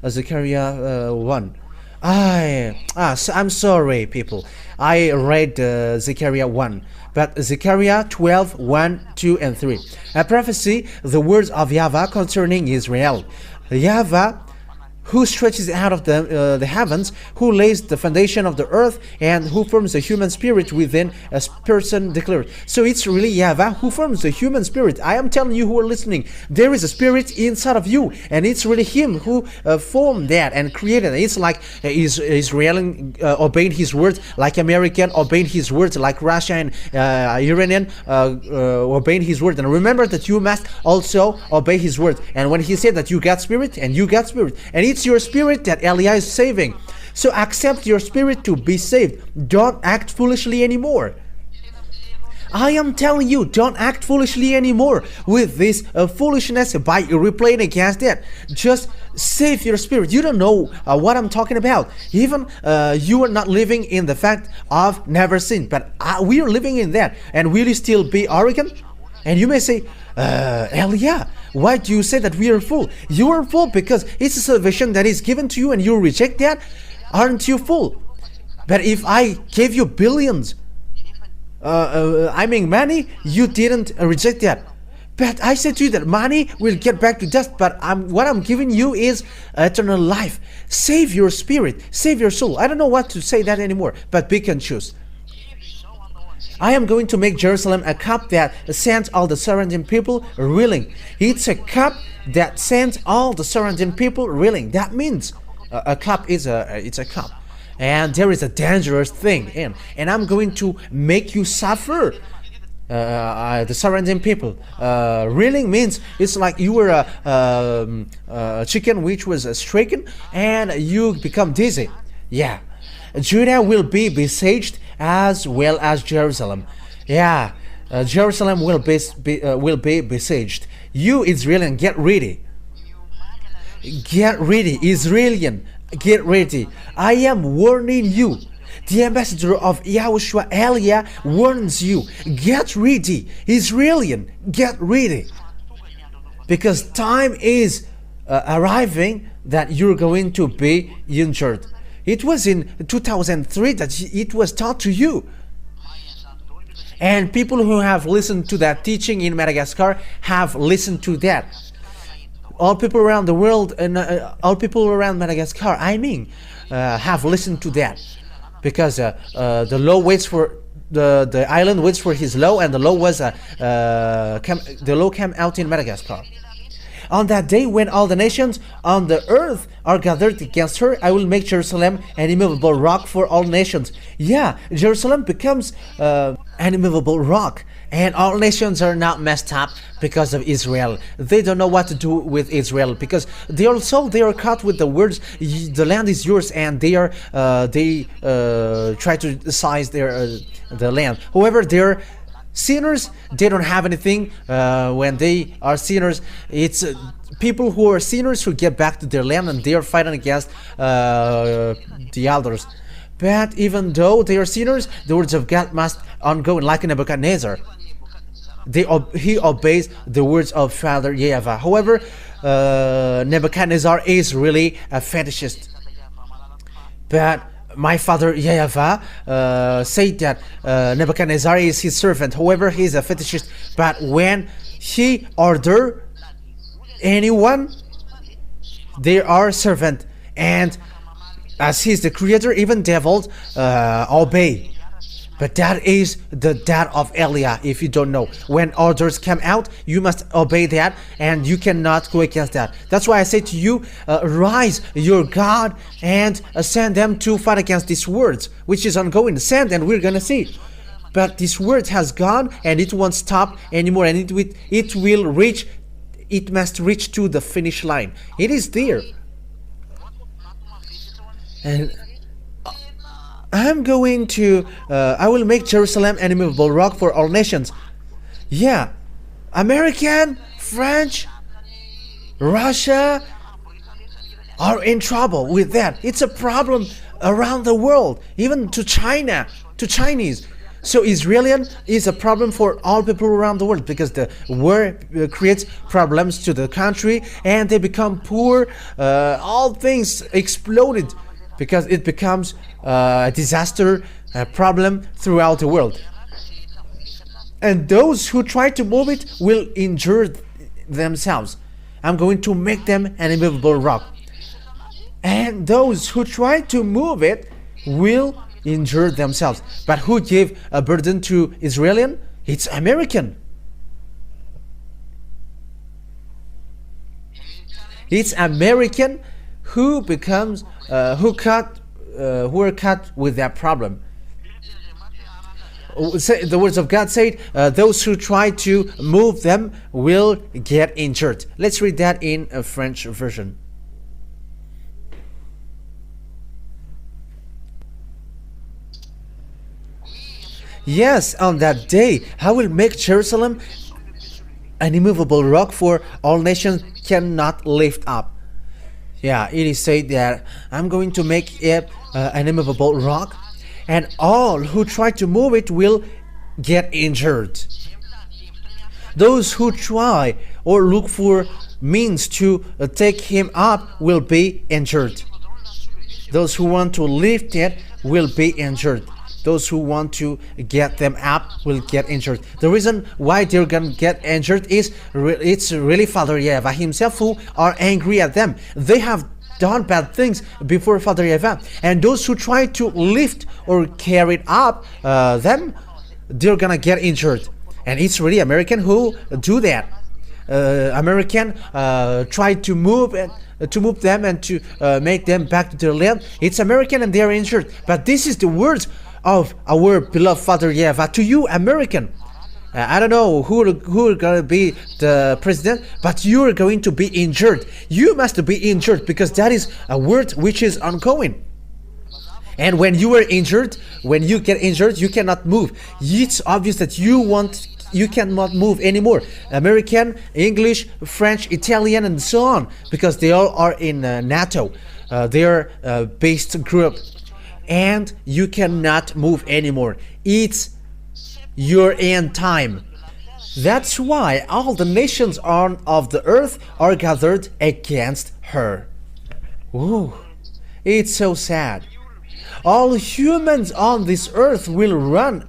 Zechariah 1. I'm sorry, people. I read Zechariah 1, but Zechariah 12, 1, 2, and 3. A prophecy, the words of YAHVAH concerning Israel. YAHVAH, who stretches out of the heavens, who lays the foundation of the earth, and who forms the human spirit within a person declared. So it's really YAHVAH who forms the human spirit. I am telling you who are listening, there is a spirit inside of you, and it's really Him who formed that and created it. It's like Israel obeyed His words, like American obeyed His words, like Russia and Iranian obeyed His word. And remember that you must also obey His word. And when He said that you got spirit, and you got spirit, and it's your spirit that Elia is saving. So accept your spirit to be saved. Don't act foolishly anymore. I am telling you, don't act foolishly anymore with this foolishness by replaying against that. Just save your spirit. You don't know what I'm talking about. Even you are not living in the fact of never sin, but we are living in that. And will you still be arrogant? And you may say, Elia, why do you say that we are full? You are full because it's a salvation that is given to you and you reject that. Aren't you full? But if I gave you billions, money, you didn't reject that. But I said to you that money will get back to dust, but what I'm giving you is eternal life. Save your spirit, save your soul. I don't know what to say that anymore, but pick and choose. I am going to make Jerusalem a cup that sends all the surrounding people reeling. It's a cup that sends all the surrounding people reeling. That means a cup is it's a cup, and there is a dangerous thing in. And I'm going to make you suffer. The surrounding people. Reeling means it's like you were a chicken which was stricken, and you become dizzy. Yeah. Judah will be besieged as well as Jerusalem. Jerusalem will be besieged. You Israelian, get ready. Get ready, Israelian. Get ready. I am warning you. The ambassador of YAHOSHUAH, Elia, warns you. Get ready, Israelian. Get ready. Because time is arriving that you're going to be injured. It was in 2003 that it was taught to you. And people who have listened to that teaching in Madagascar have listened to that. all people around the world and all people around Madagascar, have listened to that, because the law waits for the island waits for his law, and the law was the law came out in Madagascar. On that day, when all the nations on the earth are gathered against her, I will make Jerusalem an immovable rock for all nations. Yeah, Jerusalem becomes an immovable rock, and all nations are now messed up because of Israel. They don't know what to do with Israel, because they are caught with the words, the land is yours, and they try to seize the land. However, they're sinners. They don't have anything. When they are sinners, it's people who are sinners who get back to their land, and they are fighting against the others. But even though they are sinners, the words of God must ongo, like Nebuchadnezzar. He obeys the words of Father YAHVAH. However, Nebuchadnezzar is really a fetishist. But my father YAHVAH said that Nebuchadnezzar is his servant. However, he is a fetishist. But when he orders anyone, they are servant. And as he is the creator, even devils obey. But that is the dad of Elia. If you don't know, when orders come out, you must obey that, and you cannot go against that. That's why I say to you, rise your God and send them to fight against these words, which is ongoing. Send, and we're gonna see. But this word has gone, and it won't stop anymore, and it will reach. It must reach to the finish line. It is there, and I'm going to, I will make Jerusalem an immovable rock for all nations. Yeah, American, French, Russia are in trouble with that. It's a problem around the world, even to China, to Chinese. So Israeli is a problem for all people around the world, because the war creates problems to the country, and they become poor. All things exploded, because it becomes a disaster, a problem throughout the world. And those who try to move it will injure themselves. I'm going to make them an immovable rock. And those who try to move it will injure themselves. But who gave a burden to Israeli? It's American. It's American who becomes who are caught with that problem. The words of God said, those who try to move them will get injured. Let's read that in a French version. Yes, on that day I will make Jerusalem an immovable rock, for all nations cannot lift up. Yeah, it is said that I'm going to make it an immovable rock, and all who try to move it will get injured. Those who try or look for means to take him up will be injured. Those who want to lift it will be injured. Those who want to get them up will get injured. The reason why they're gonna get injured is it's really Father YAHVAH himself who are angry at them. They have done bad things before Father YAHVAH, and those who try to lift or carry up them, they're gonna get injured. And it's really American who do that. American try to move them and to make them back to their land. It's American, and they are injured. But this is the words of our beloved Father YAHVAH to you, American. I don't know who are gonna be the president, but you are going to be injured. You must be injured, because that is a word which is ongoing. And when you are injured, when you get injured, you cannot move. It's obvious that you cannot move anymore. American, English, French, Italian, and so on, because they all are in NATO. They are a based group. And you cannot move anymore. It's your end time. That's why all the nations of the earth are gathered against her. Ooh, it's so sad. All humans on this earth will run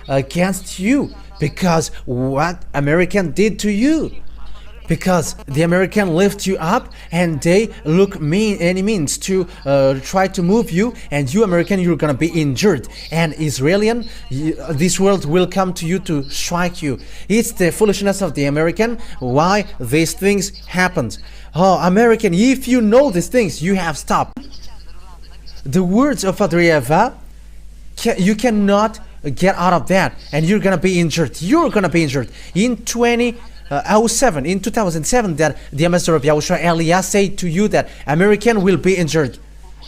against you, because what American did to you. because the American lift you up and they look any means to try to move you, and you American, you're gonna be injured, and Israelian, this world will come to you to strike you. It's the foolishness of the American why these things happened. Oh, American, if you know these things, you have stopped. The words of Father YAHVAH, you cannot get out of that, and you're gonna be injured. You're gonna be injured. In 2007, that the ambassador of YAHOSHUAH Elias said to you that American will be injured,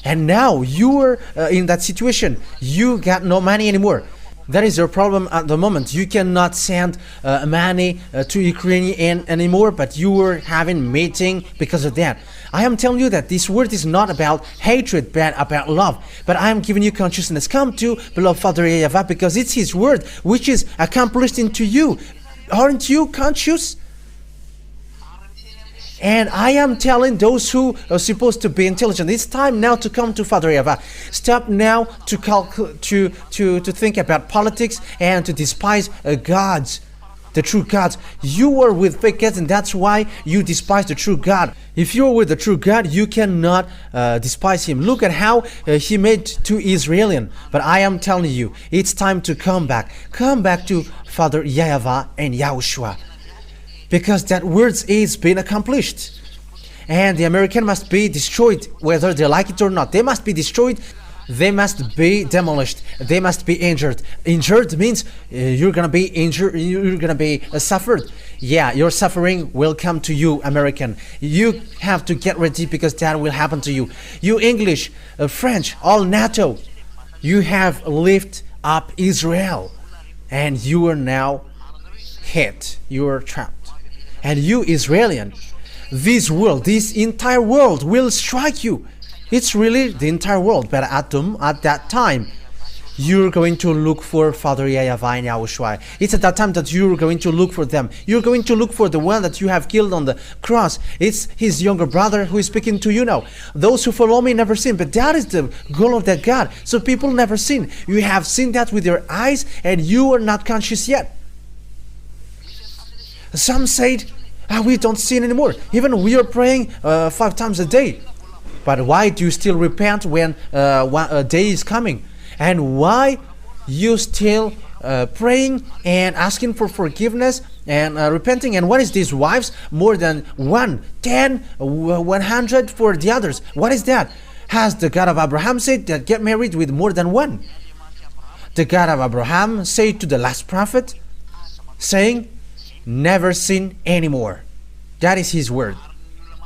and now you are in that situation. You got no money anymore. That is your problem at the moment. You cannot send money to Ukraine anymore, but you were having meeting because of that. I am telling you that this word is not about hatred, but about love. But I am giving you consciousness. Come to beloved Father YAHVAH, because it's His word which is accomplished into you. Aren't you conscious? And I am telling those who are supposed to be intelligent, it's time now to come to Father YAHVAH. Stop now to think about politics and to despise gods, the true gods. You are with fake gods, and that's why you despise the true God. If you are with the true God, you cannot despise Him. Look at how He made to Israelian. But I am telling you, it's time to come back. Come back to Father YAHVAH and YAHOSHUAH, because that words is being accomplished, and the American must be destroyed, whether they like it or not. They must be destroyed. They must be demolished. They must be injured. Injured means you're gonna be injured. You're gonna be suffered. Yeah, your suffering will come to you, American. You have to get ready, because that will happen to you. You English, French, all NATO, you have lifted up Israel, and you are now hit. You are trapped. And you Israelian, this world, this entire world will strike you. It's really the entire world, but at that time, you're going to look for Father YAHVAH and YAHOSHUAH. It's at that time that you're going to look for them. You're going to look for the one that you have killed on the cross. It's his younger brother who is speaking to you now. Those who follow me never sin, but that is the goal of that God. So people never sin. You have seen that with your eyes, and you are not conscious yet. Some said, we don't sin anymore. Even we are praying 5 times a day. But why do you still repent when a day is coming? And why you still praying and asking for forgiveness and repenting? And what is these wives? More than 1, 10, 100 for the others. What is that? Has the God of Abraham said that get married with more than one? The God of Abraham said to the last prophet, saying, never sin anymore. That is His word.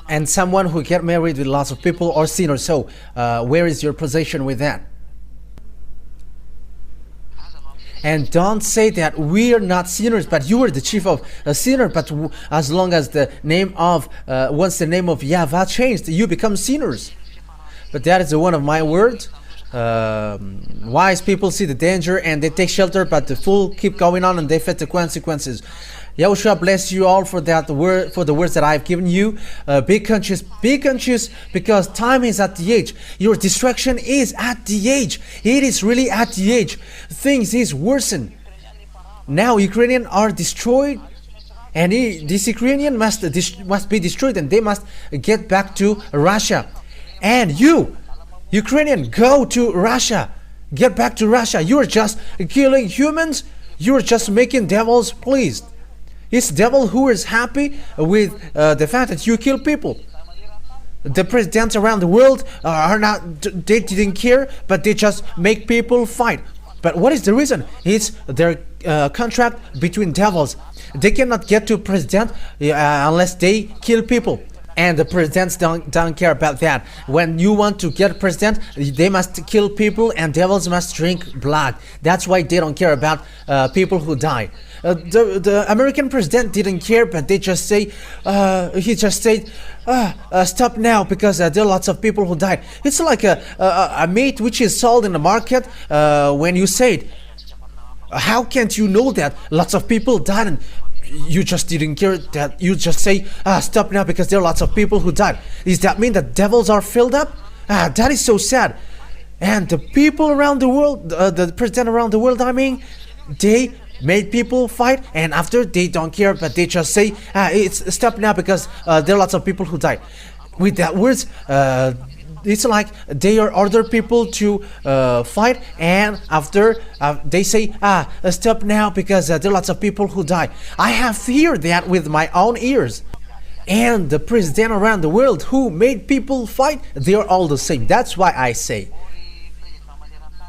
And someone who get married with lots of people or sin or so, where is your position with that? And don't say that we are not sinners, but you are the chief of a sinner. But as long as the name of once the name of YAHVAH changed, you become sinners. But that is one of my words. Wise people see the danger and they take shelter, but the fool keep going on and they face the consequences. YAHOSHUAH bless you all for that word, for the words that I've given you. Be conscious, because time is at the edge. Your destruction is at the edge. It is really at the edge. Things is worsen. Now Ukrainians are destroyed, and this Ukrainian must be destroyed, and they must get back to Russia. And you, Ukrainian, go to Russia. Get back to Russia. You are just killing humans. You are just making devils pleased. It's devil who is happy with the fact that you kill people. The presidents around the world are not, they didn't care, but they just make people fight. But what is the reason? It's their contract between devils. They cannot get to president unless they kill people. And the presidents don't care about that. When you want to get president, they must kill people and devils must drink blood. That's why they don't care about people who die. The American president didn't care, but they just say, he just said, stop now, because there are lots of people who died. It's like a meat which is sold in the market. When you say it, how can't you know that lots of people died and you just didn't care? That you just say, stop now, because there are lots of people who died. Does that mean that devils are filled up? That is so sad. And the people around the world, the president around the world, I mean, they made people fight, and after they don't care, but they just say, it's stop now because there are lots of people who died. With that words, it's like they are order people to fight, and after they say, stop now because there are lots of people who die. I have heard that with my own ears. And the president around the world who made people fight, they are all the same. That's why I say,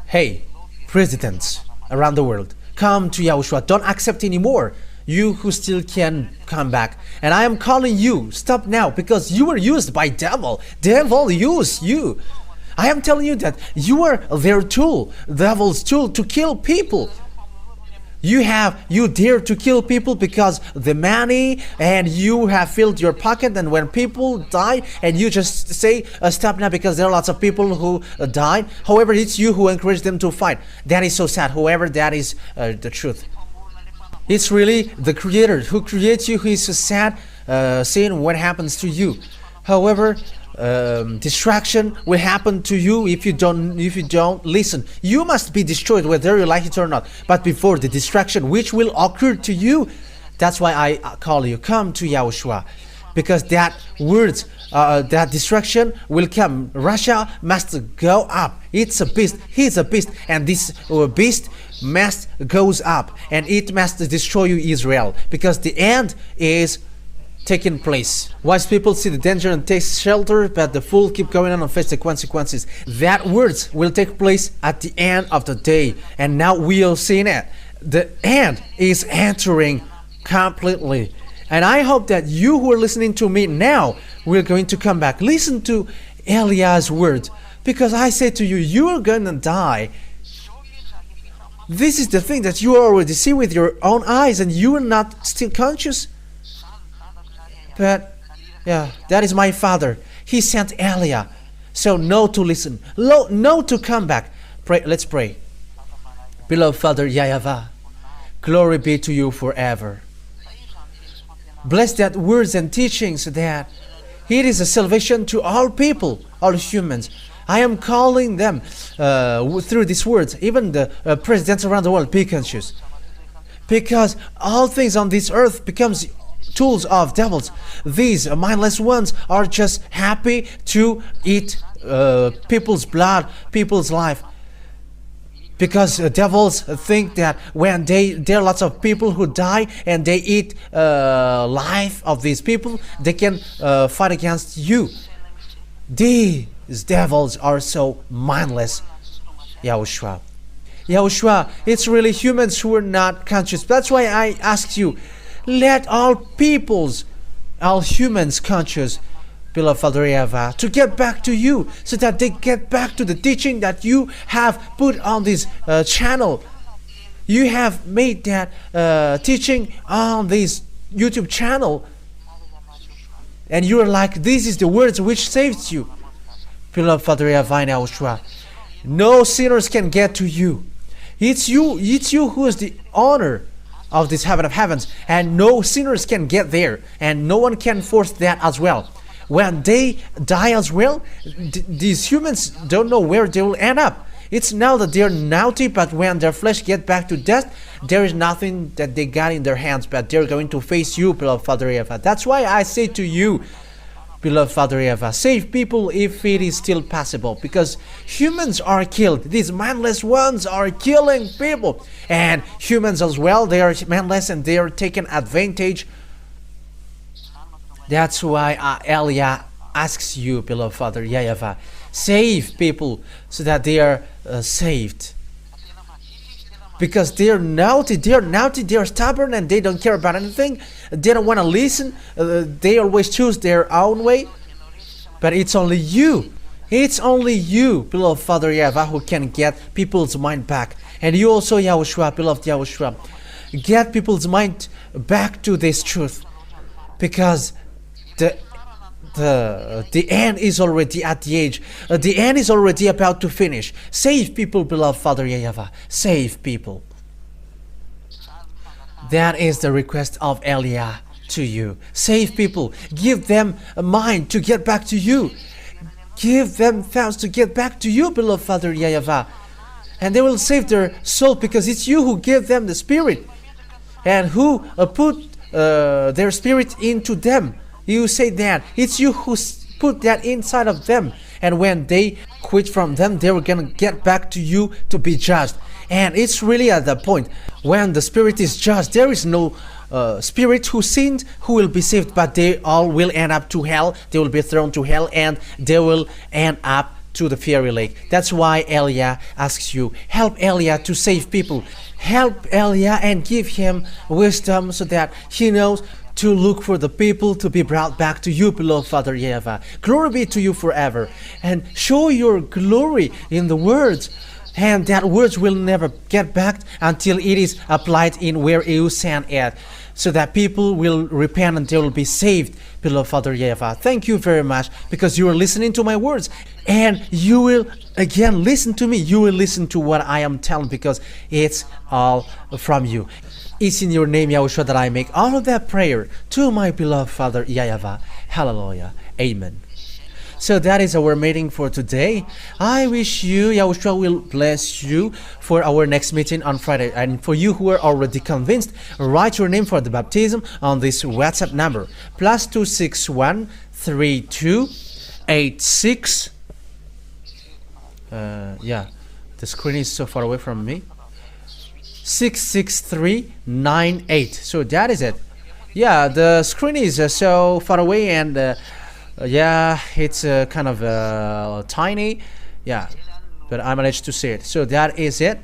hey, presidents around the world, come to YAHOSHUAH. Don't accept anymore. You who still can come back. And I am calling you, stop now, because you were used by devil. Devil used you. I am telling you that you are their tool, devil's tool to kill people. You dare to kill people because the money, and you have filled your pocket, and when people die and you just say stop now because there are lots of people who died. However, it's you who encourage them to fight. That is so sad. However, that is the truth. It's really the creator who creates you who is so sad seeing what happens to you. However, distraction will happen to you if you don't listen. You must be destroyed whether you like it or not. But before the distraction which will occur to you, that's why I call you, come to YAHOSHUAH, because that words, that distraction will come. Russia must go up. It's a beast. He's a beast, and this beast must goes up, and it must destroy you, Israel, because the end is taking place. Wise people see the danger and take shelter, but the fool keep going on and face the consequences. That words will take place at the end of the day, and now we are seeing it. The end is entering completely, and I hope that you who are listening to me now will going to come back. Listen to Eliah's words, because I say to you, you are gonna die. This is the thing that you already see with your own eyes, and you are not still conscious. But yeah, that is my father. He sent Eliah. So no to listen. No to come back. Pray. Let's pray. Beloved Father YAHVAH, glory be to you forever. Bless that words and teachings that it is a salvation to all people, all humans. I am calling them through these words, even the presidents around the world, be conscious. Because all things on this earth becomes tools of devils. These mindless ones are just happy to eat people's blood, people's life. Because devils think that when there are lots of people who die and they eat life of these people, they can fight against you. These devils are so mindless. YAHOSHUAH. YAHOSHUAH, it's really humans who are not conscious. That's why I ask you, let all peoples, all humans conscious, beloved Father YAHVAH, to get back to you, so that they get back to the teaching that you have put on this channel. You have made that teaching on this YouTube channel, and you are like, this is the words which saves you. Beloved Father YAHVAH and YAHOSHUAH, no sinners can get to you. It's you who is the honor of this heaven of heavens, and no sinners can get there, and no one can force that as well. When they die as well, these humans don't know where they will end up. It's now that they're naughty, but when their flesh get back to death, there is nothing that they got in their hands, but they're going to face you, beloved Father YAHVAH. That's why I say to you, beloved Father YAHVAH, save people if it is still possible, because humans are killed. These mindless ones are killing people, and humans as well, they are mindless and they are taking advantage. That's why Eliah asks you, beloved Father YAHVAH, save people so that they are saved. Because they are naughty, they are stubborn, and they don't care about anything. They don't want to listen. They always choose their own way. But it's only you, beloved Father YAHVAH, who can get people's mind back. And you also, YAHOSHUAH, beloved YAHOSHUAH, get people's mind back to this truth. Because the end is already at the age. The end is already about to finish. Save people, beloved Father YAHVAH. Save people. That is the request of Eliah to you. Save people. Give them a mind to get back to you. Give them thoughts to get back to you, beloved Father YAHVAH. And they will save their soul, because it's you who give them the Spirit. and who put their spirit into them. You say that it's you who put that inside of them, and when they quit from them, they were gonna get back to you to be judged. And it's really at the point when the spirit is judged, there is no spirit who sinned who will be saved, but they all will end up to hell. They will be thrown to hell, and they will end up to the fiery lake. That's why Elia asks you, help Elia to save people. Help Elia and give him wisdom so that he knows to look for the people to be brought back to you, beloved Father YAHVAH. Glory be to you forever, and show your glory in the words, and that words will never get back until it is applied in where you sent it, so that people will repent and they will be saved, beloved Father YAHVAH. Thank you very much, because you are listening to my words, and you will again listen to me. You will listen to what I am telling, because it's all from you. It's in your name, YAHOSHUAH, that I make all of that prayer to my beloved Father YAHVAH. Hallelujah. Amen. So that is our meeting for today. I wish you, YAHOSHUAH will bless you for our next meeting on Friday. And for you who are already convinced, write your name for the baptism on this WhatsApp number. +261 32 86. The screen is so far away from me. 66398. So that is it. Yeah, the screen is so far away, and it's kind of tiny. Yeah, but I managed to see it. So that is it.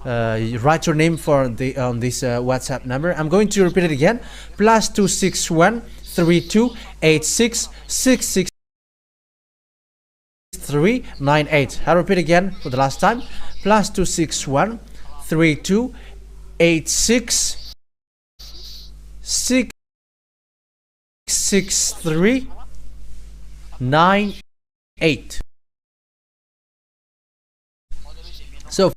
You write your name for the on this WhatsApp number. I'm going to repeat it again. +261 32 86 66398. I'll repeat again for the last time. +261 32 86 66398. So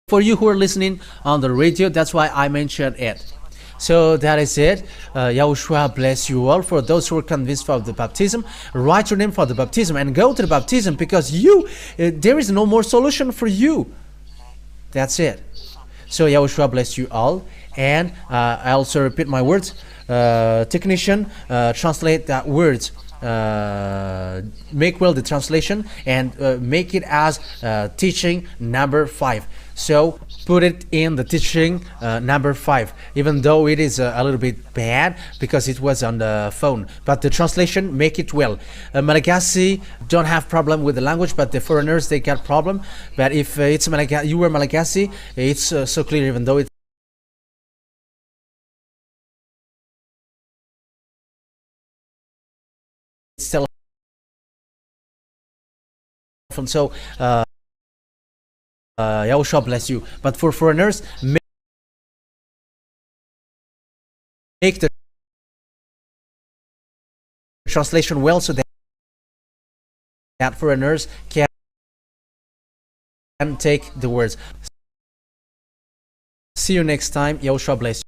for you who are listening on the radio, that's why I mentioned it. So that is it. YAHOSHUAH bless you all. For those who are convinced for the baptism, write your name for the baptism and go to the baptism, because there is no more solution for you. That's it. So YAHOSHUAH bless you all. And I also repeat my words. Technician, translate that words. Make well the translation and make it as teaching number 5. So put it in the teaching number 5, even though it is a little bit bad because it was on the phone, but the translation, make it well. Malagasy don't have problem with the language, but the foreigners, they got problem. But if it's you were Malagasy, it's so clear, even though it's still so YAHOSHUAH bless you. But for foreigners, make the translation well, so that foreigners can take the words. See you next time. YAHOSHUAH bless you.